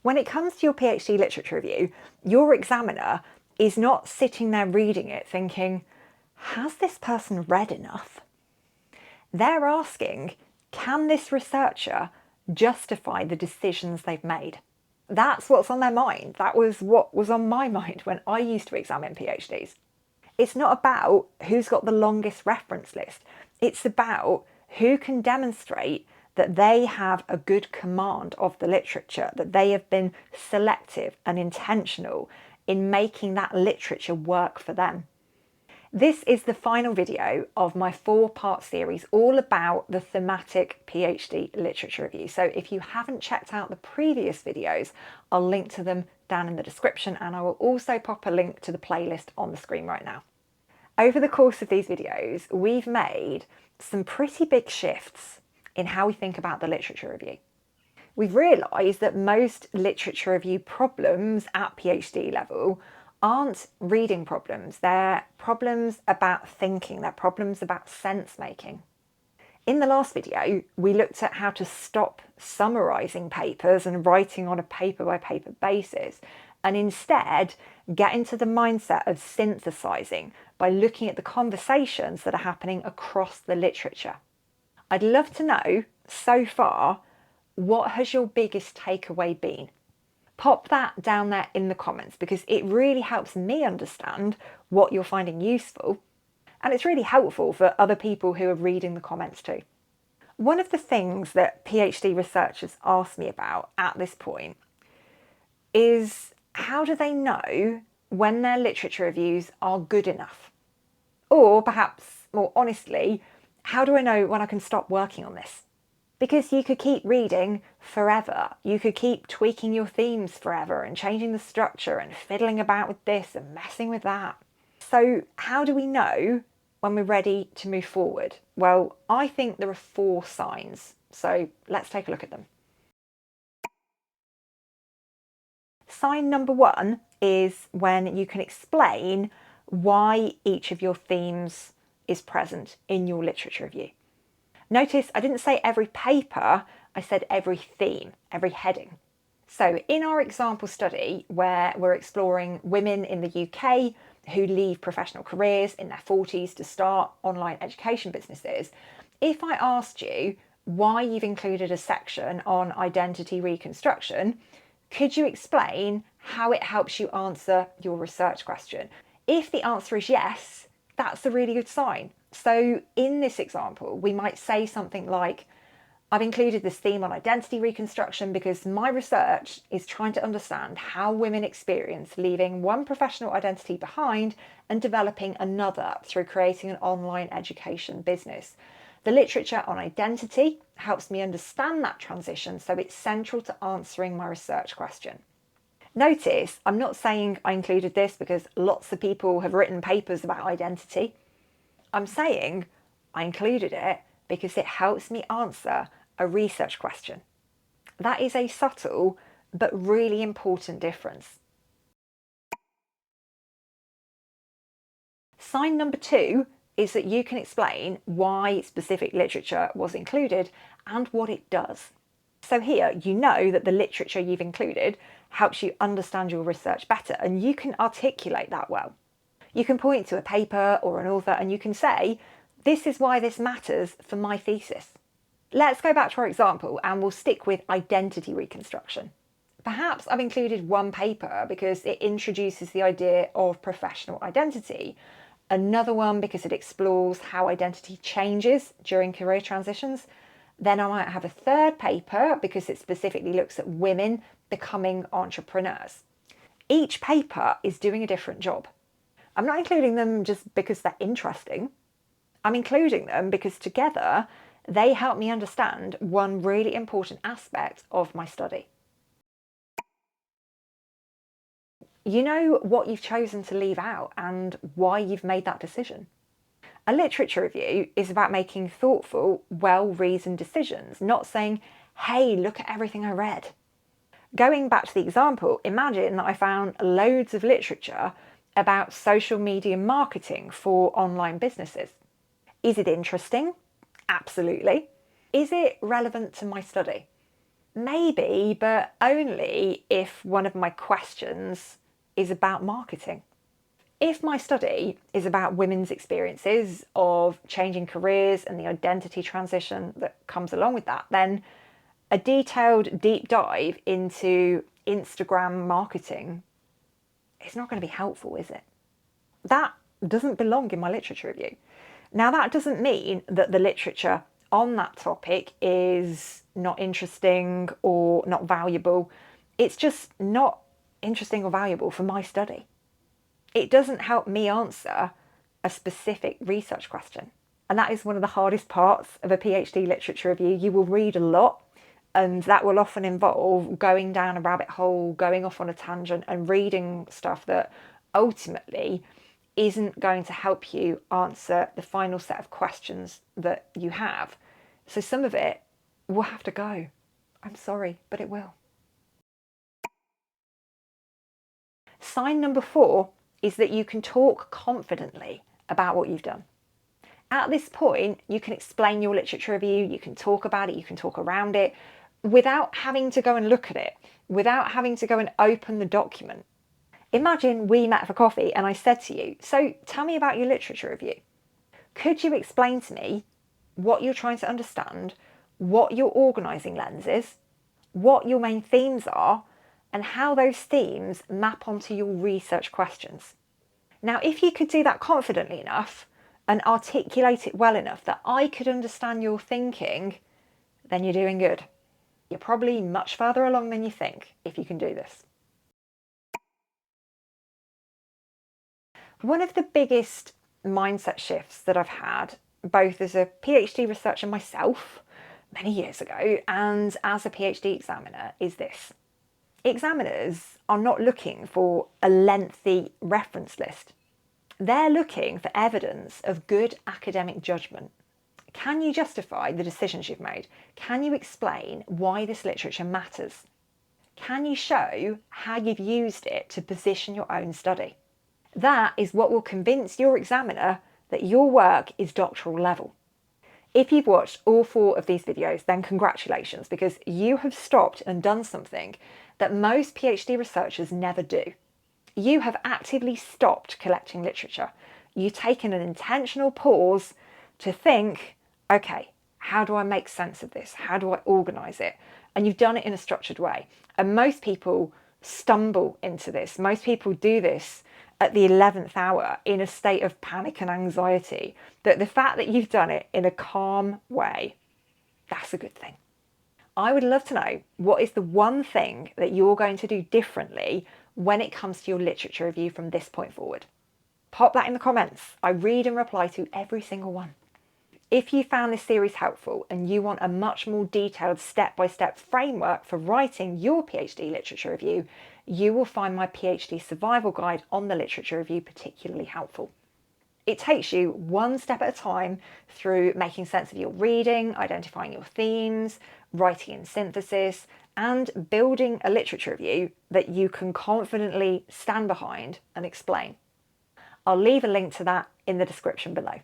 When it comes to your PhD literature review, your examiner is not sitting there reading it thinking, has this person read enough? They're asking, can this researcher justify the decisions they've made? That's what's on their mind. That was what was on my mind when I used to examine PhDs. It's not about who's got the longest reference list. It's about who can demonstrate that they have a good command of the literature, that they have been selective and intentional in making that literature work for them. This is the final video of my 4-part series all about the thematic PhD literature review. So if you haven't checked out the previous videos, I'll link to them down in the description, and I will also pop a link to the playlist on the screen right now. Over the course of these videos, we've made some pretty big shifts in how we think about the literature review. We've realised that most literature review problems at PhD level aren't reading problems. They're problems about thinking. They're problems about sense making. In the last video, we looked at how to stop summarising papers and writing on a paper-by-paper basis, and instead get into the mindset of synthesising by looking at the conversations that are happening across the literature. I'd love to know, so far, what has your biggest takeaway been? Pop that down there in the comments, because it really helps me understand what you're finding useful, and it's really helpful for other people who are reading the comments too. One of the things that PhD researchers ask me about at this point is, how do they know when their literature reviews are good enough? Or perhaps more honestly, how do I know when I can stop working on this? Because you could keep reading forever. You could keep tweaking your themes forever and changing the structure and fiddling about with this and messing with that. So how do we know when we're ready to move forward? Well, I think there are 4 signs. So let's take a look at them. Sign number 1 is when you can explain why each of your themes is present in your literature review. Notice I didn't say every paper, I said every theme, every heading. So in our example study, where we're exploring women in the UK who leave professional careers in their 40s to start online education businesses, if I asked you why you've included a section on identity reconstruction, could you explain how it helps you answer your research question? If the answer is yes, that's a really good sign. So in this example, we might say something like, I've included this theme on identity reconstruction because my research is trying to understand how women experience leaving one professional identity behind and developing another through creating an online education business. The literature on identity helps me understand that transition, so it's central to answering my research question. Notice I'm not saying I included this because lots of people have written papers about identity. I'm saying I included it because it helps me answer a research question. That is a subtle but really important difference. Sign number 2 is that you can explain why specific literature was included and what it does. So here you know that the literature you've included helps you understand your research better, and you can articulate that well. You can point to a paper or an author and you can say, this is why this matters for my thesis. Let's go back to our example and we'll stick with identity reconstruction. Perhaps I've included one paper because it introduces the idea of professional identity, another one because it explores how identity changes during career transitions. Then I might have a third paper because it specifically looks at women becoming entrepreneurs. Each paper is doing a different job. I'm not including them just because they're interesting. I'm including them because together they help me understand one really important aspect of my study. You know what you've chosen to leave out and why you've made that decision. A literature review is about making thoughtful, well-reasoned decisions, not saying, hey, look at everything I read. Going back to the example, imagine that I found loads of literature about social media marketing for online businesses. Is it interesting? Absolutely. Is it relevant to my study? Maybe, but only if one of my questions is about marketing. If my study is about women's experiences of changing careers and the identity transition that comes along with that, then a detailed deep dive into Instagram marketing is not going to be helpful, is it? That doesn't belong in my literature review. Now, that doesn't mean that the literature on that topic is not interesting or not valuable. It's just not interesting or valuable for my study. It doesn't help me answer a specific research question. And that is one of the hardest parts of a PhD literature review. You will read a lot, and that will often involve going down a rabbit hole, going off on a tangent, and reading stuff that ultimately isn't going to help you answer the final set of questions that you have. So some of it will have to go. I'm sorry, but it will. Sign number 4 is that you can talk confidently about what you've done. At this point, you can explain your literature review, you can talk about it, you can talk around it without having to go and look at it, without having to go and open the document. Imagine we met for coffee and I said to you, so tell me about your literature review. Could you explain to me what you're trying to understand, what your organising lens is, what your main themes are, and how those themes map onto your research questions? Now, if you could do that confidently enough and articulate it well enough that I could understand your thinking, then you're doing good. You're probably much further along than you think if you can do this. One of the biggest mindset shifts that I've had, both as a PhD researcher myself many years ago and as a PhD examiner, is this. Examiners are not looking for a lengthy reference list. They're looking for evidence of good academic judgement. Can you justify the decisions you've made? Can you explain why this literature matters? Can you show how you've used it to position your own study? That is what will convince your examiner that your work is doctoral level. If you've watched all 4 of these videos, then congratulations, because you have stopped and done something that most PhD researchers never do. You have actively stopped collecting literature. You've taken an intentional pause to think, okay, how do I make sense of this? How do I organise it? And you've done it in a structured way. And most people stumble into this. Most people do this at the 11th hour in a state of panic and anxiety. That the fact that you've done it in a calm way, that's a good thing. I would love to know, what is the one thing that you're going to do differently when it comes to your literature review from this point forward? Pop that in the comments. I read and reply to every single one. If you found this series helpful and you want a much more detailed step-by-step framework for writing your PhD literature review, you will find my PhD survival guide on the literature review particularly helpful. It takes you one step at a time through making sense of your reading, identifying your themes, writing in synthesis, and building a literature review that you can confidently stand behind and explain. I'll leave a link to that in the description below.